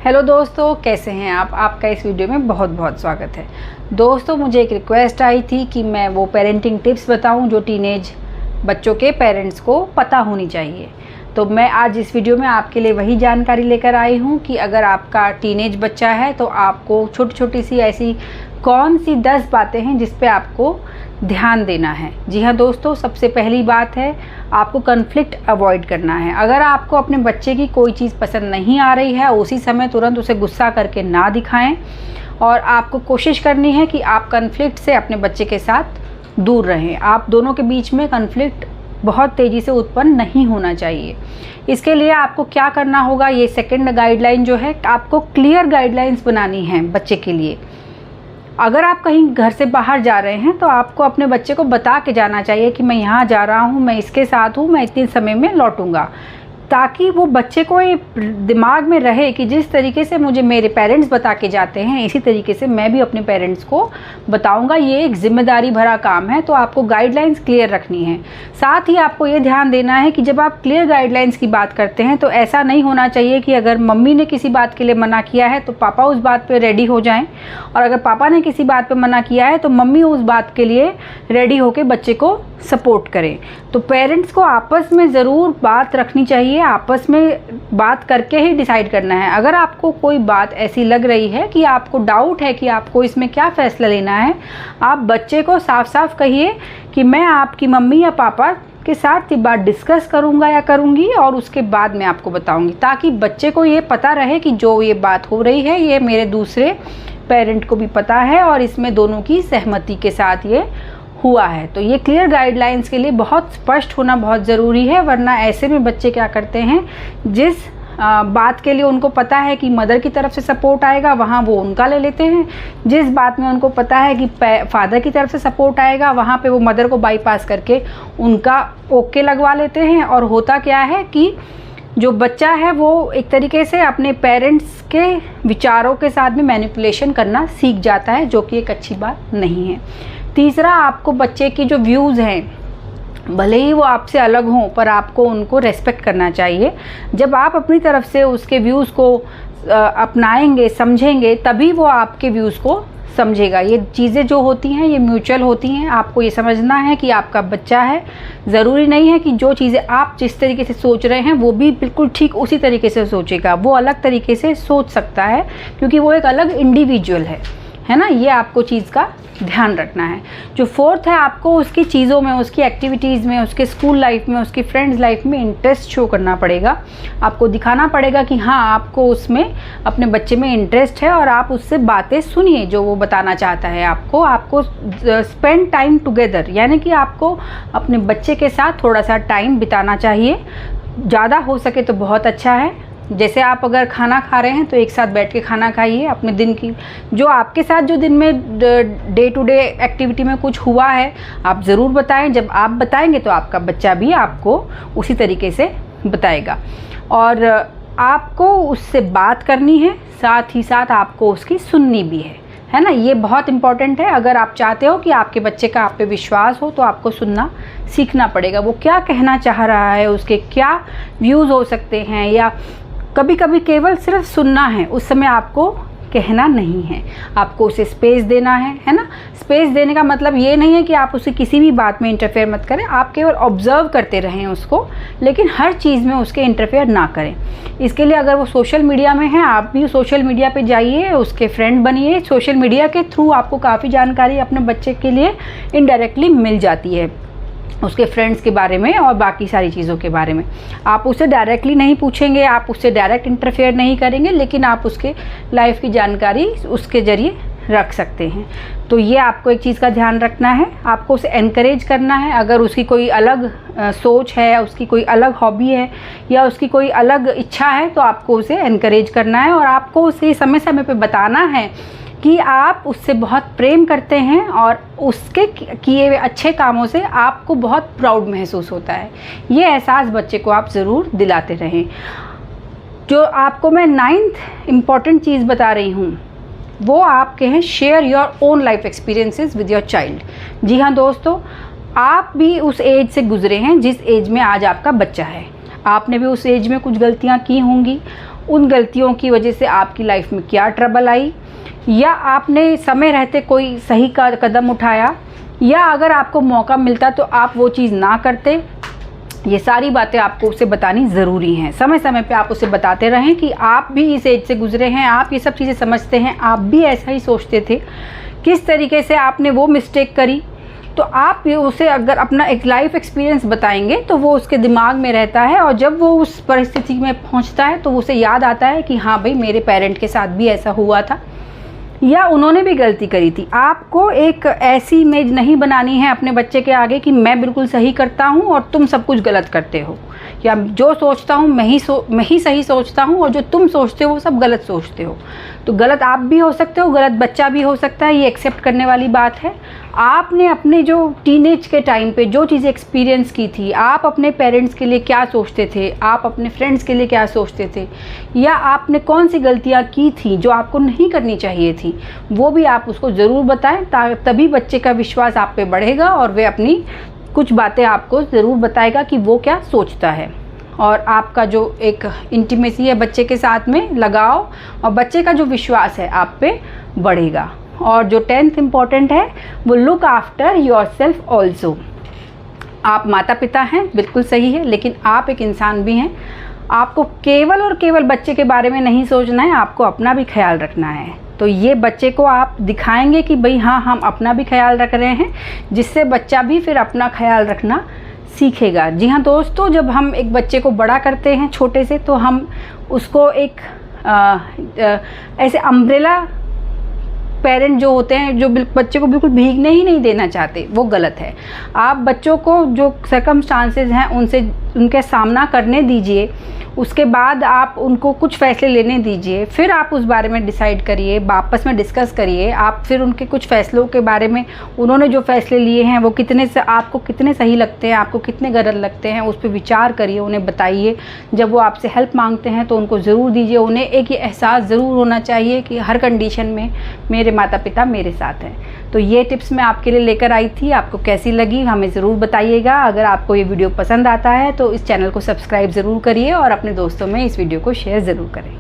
Hello दोस्तों, कैसे हैं आप? आपका इस वीडियो में बहुत बहुत स्वागत है। दोस्तों, मुझे एक रिक्वेस्ट आई थी कि मैं वो पेरेंटिंग टिप्स बताऊं जो टीनेज बच्चों के पेरेंट्स को पता होनी चाहिए। तो मैं आज इस वीडियो में आपके लिए वही जानकारी लेकर आई हूं कि अगर आपका टीनेज बच्चा है तो आपको छोटी छोटी सी ऐसी कौन सी 10 बातें हैं जिस पे आपको ध्यान देना है। जी हाँ दोस्तों, सबसे पहली बात है आपको कन्फ्लिक्ट अवॉइड करना है। अगर आपको अपने बच्चे की कोई चीज़ पसंद नहीं आ रही है, उसी समय तुरंत उसे गुस्सा करके ना दिखाएं और आपको कोशिश करनी है कि आप कन्फ्लिक्ट से अपने बच्चे के साथ दूर रहें। आप दोनों के बीच में कन्फ्लिक्ट बहुत तेज़ी से उत्पन्न नहीं होना चाहिए। इसके लिए आपको क्या करना होगा, ये सेकंड गाइडलाइन जो है, आपको क्लियर गाइडलाइंस बनानी है बच्चे के लिए। अगर आप कहीं घर से बाहर जा रहे हैं तो आपको अपने बच्चे को बता के जाना चाहिए कि मैं यहाँ जा रहा हूँ, मैं इसके साथ हूँ, मैं इतने समय में लौटूंगा, ताकि वो बच्चे को ये दिमाग में रहे कि जिस तरीके से मुझे मेरे पेरेंट्स बता के जाते हैं इसी तरीके से मैं भी अपने पेरेंट्स को बताऊंगा। ये एक जिम्मेदारी भरा काम है, तो आपको गाइडलाइंस क्लियर रखनी है। साथ ही आपको ये ध्यान देना है कि जब आप क्लियर गाइडलाइंस की बात करते हैं तो ऐसा नहीं होना चाहिए कि अगर मम्मी ने किसी बात के लिए मना किया है तो पापा उस बात पर रेडी हो जाएँ, और अगर पापा ने किसी बात पर मना किया है तो मम्मी उस बात के लिए रेडी होकर बच्चे को सपोर्ट करें। तो पेरेंट्स को आपस में ज़रूर बात रखनी चाहिए, आपस में बात करके ही डिसाइड करना है। अगर आपको कोई बात ऐसी लग रही है कि आपको डाउट है कि आपको इसमें क्या फ़ैसला लेना है, आप बच्चे को साफ साफ कहिए कि मैं आपकी मम्मी या पापा के साथ ये बात डिस्कस करूंगा या करूंगी और उसके बाद मैं आपको बताऊंगी, ताकि बच्चे को ये पता रहे कि जो ये बात हो रही है ये मेरे दूसरे पेरेंट को भी पता है और इसमें दोनों की सहमति के साथ ये हुआ है। तो ये क्लियर गाइडलाइंस के लिए बहुत स्पष्ट होना बहुत ज़रूरी है, वरना ऐसे में बच्चे क्या करते हैं, जिस बात के लिए उनको पता है कि मदर की तरफ से सपोर्ट आएगा वहाँ वो उनका ले लेते हैं, जिस बात में उनको पता है कि फादर की तरफ से सपोर्ट आएगा वहाँ पे वो मदर को बाईपास करके उनका ओके लगवा लेते हैं। और होता क्या है कि जो बच्चा है वो एक तरीके से अपने पेरेंट्स के विचारों के साथ में मैनिपुलेशन करना सीख जाता है, जो कि एक अच्छी बात नहीं है। तीसरा, आपको बच्चे की जो व्यूज़ हैं भले ही वो आपसे अलग हों पर आपको उनको रेस्पेक्ट करना चाहिए। जब आप अपनी तरफ से उसके व्यूज़ को अपनाएंगे, समझेंगे, तभी वो आपके व्यूज़ को समझेगा। ये चीज़ें जो होती हैं ये म्यूचुअल होती हैं। आपको ये समझना है कि आपका बच्चा है, ज़रूरी नहीं है कि जो चीज़ें आप जिस तरीके से सोच रहे हैं वो भी बिल्कुल ठीक उसी तरीके से सोचेगा। वो अलग तरीके से सोच सकता है क्योंकि वो एक अलग इंडिविजुअल है ना। ये आपको चीज़ का ध्यान रखना है। जो फोर्थ है, आपको उसकी चीज़ों में, उसकी एक्टिविटीज़ में, उसके स्कूल लाइफ में, उसकी फ्रेंड्स लाइफ में इंटरेस्ट शो करना पड़ेगा। आपको दिखाना पड़ेगा कि हाँ, आपको उसमें अपने बच्चे में इंटरेस्ट है और आप उससे बातें सुनिए जो वो बताना चाहता है। आपको स्पेंड टाइम टुगेदर, यानी कि आपको अपने बच्चे के साथ थोड़ा सा टाइम बिताना चाहिए। ज़्यादा हो सके तो बहुत अच्छा है। जैसे आप अगर खाना खा रहे हैं तो एक साथ बैठ के खाना खाइए। अपने दिन की जो आपके साथ जो दिन में डे टू डे एक्टिविटी में कुछ हुआ है आप ज़रूर बताएं। जब आप बताएंगे तो आपका बच्चा भी आपको उसी तरीके से बताएगा। और आपको उससे बात करनी है, साथ ही साथ आपको उसकी सुननी भी है ना। ये बहुत इम्पॉर्टेंट है। अगर आप चाहते हो कि आपके बच्चे का आप पे विश्वास हो तो आपको सुनना सीखना पड़ेगा। वो क्या कहना चाह रहा है, उसके क्या व्यूज़ हो सकते हैं, या कभी कभी केवल सिर्फ सुनना है, उस समय आपको कहना नहीं है। आपको उसे स्पेस देना है ना। स्पेस देने का मतलब ये नहीं है कि आप उसे किसी भी बात में इंटरफेयर मत करें, आप केवल ऑब्जर्व करते रहें उसको, लेकिन हर चीज़ में उसके इंटरफेयर ना करें। इसके लिए अगर वो सोशल मीडिया में है, आप भी सोशल मीडिया पे जाइए, उसके फ्रेंड बनिए। सोशल मीडिया के थ्रू आपको काफ़ी जानकारी अपने बच्चे के लिए इनडायरेक्टली मिल जाती है, उसके फ्रेंड्स के बारे में और बाकी सारी चीज़ों के बारे में। आप उससे डायरेक्टली नहीं पूछेंगे, आप उससे डायरेक्ट इंटरफेयर नहीं करेंगे, लेकिन आप उसके लाइफ की जानकारी उसके ज़रिए रख सकते हैं। तो ये आपको एक चीज़ का ध्यान रखना है। आपको उसे एनकरेज करना है। अगर उसकी कोई अलग सोच है, उसकी कोई अलग हॉबी है या उसकी कोई अलग इच्छा है तो आपको उसे एनकरेज करना है और आपको उसे समय समय पे बताना है कि आप उससे बहुत प्रेम करते हैं और उसके किए हुए अच्छे कामों से आपको बहुत प्राउड महसूस होता है। ये एहसास बच्चे को आप ज़रूर दिलाते रहें। जो आपको मैं 9th इम्पॉर्टेंट चीज़ बता रही हूँ वो आपके हैं, share your own life experiences with your child. जी हाँ दोस्तों, आप भी उस एज से गुजरे हैं जिस एज में आज आपका बच्चा है। आपने भी उस एज में कुछ गलतियाँ की होंगी, उन गलतियों की वजह से आपकी लाइफ में क्या ट्रबल आई, या आपने समय रहते कोई सही का कदम उठाया, या अगर आपको मौका मिलता तो आप वो चीज़ ना करते। ये सारी बातें आपको उसे बतानी ज़रूरी हैं। समय समय पे आप उसे बताते रहें कि आप भी इस एज से गुजरे हैं, आप ये सब चीज़ें समझते हैं, आप भी ऐसा ही सोचते थे, किस तरीके से आपने वो मिस्टेक करी। तो आप उसे अगर अपना एक लाइफ एक्सपीरियंस बताएंगे तो वो उसके दिमाग में रहता है, और जब वो उस परिस्थिति में पहुंचता है तो उसे याद आता है कि हाँ भाई, मेरे पेरेंट के साथ भी ऐसा हुआ था, या उन्होंने भी गलती करी थी। आपको एक ऐसी इमेज नहीं बनानी है अपने बच्चे के आगे कि मैं बिल्कुल सही करता हूँ और तुम सब कुछ गलत करते हो, या जो सोचता हूँ मैं ही सही सोचता हूँ और जो तुम सोचते हो वो सब गलत सोचते हो। तो गलत आप भी हो सकते हो, गलत बच्चा भी हो सकता है, ये एक्सेप्ट करने वाली बात है। आपने अपने जो टीनेज के टाइम पे जो चीज़ें एक्सपीरियंस की थी, आप अपने पेरेंट्स के लिए क्या सोचते थे, आप अपने फ्रेंड्स के लिए क्या सोचते थे, या आपने कौन सी गलतियाँ की थी जो आपको नहीं करनी चाहिए थी, वो भी आप उसको ज़रूर बताएं। तभी बच्चे का विश्वास आप पे बढ़ेगा और वे अपनी कुछ बातें आपको ज़रूर बताएगा कि वो क्या सोचता है। और आपका जो एक इंटीमेसी है बच्चे के साथ में, लगाव, और बच्चे का जो विश्वास है आप पे बढ़ेगा। और जो 10th इम्पॉर्टेंट है वो look after your self also. आप माता पिता हैं, बिल्कुल सही है, लेकिन आप एक इंसान भी हैं। आपको केवल और केवल बच्चे के बारे में नहीं सोचना है, आपको अपना भी ख्याल रखना है। तो ये बच्चे को आप दिखाएंगे कि भाई हाँ, हम अपना भी ख्याल रख रहे हैं, जिससे बच्चा भी फिर अपना ख्याल रखना सीखेगा। जी हाँ दोस्तों, जब हम एक बच्चे को बड़ा करते हैं छोटे से, तो हम उसको एक ऐसे अम्ब्रेला पेरेंट जो होते हैं, जो बच्चे को बिल्कुल भीगने ही नहीं देना चाहते, वो गलत है। आप बच्चों को जो सर्कमस्टांसेस हैं उनके सामना करने दीजिए, उसके बाद आप उनको कुछ फैसले लेने दीजिए, फिर आप उस बारे में डिसाइड करिए, आपस में डिस्कस करिए। आप फिर उनके कुछ फैसलों के बारे में, उन्होंने जो फैसले लिए हैं वो आपको कितने सही लगते हैं, आपको कितने गलत लगते हैं, उस पर विचार करिए, उन्हें बताइए। जब वो आपसे हेल्प मांगते हैं तो उनको ज़रूर दीजिए। उन्हें एक ये एहसास ज़रूर होना चाहिए कि हर कंडीशन में मेरे माता पिता मेरे साथ हैं। तो ये टिप्स मैं आपके लिए लेकर आई थी। आपको कैसी लगी हमें ज़रूर बताइएगा। अगर आपको ये वीडियो पसंद आता है तो इस चैनल को सब्सक्राइब ज़रूर करिए और अपने दोस्तों में इस वीडियो को शेयर ज़रूर करें।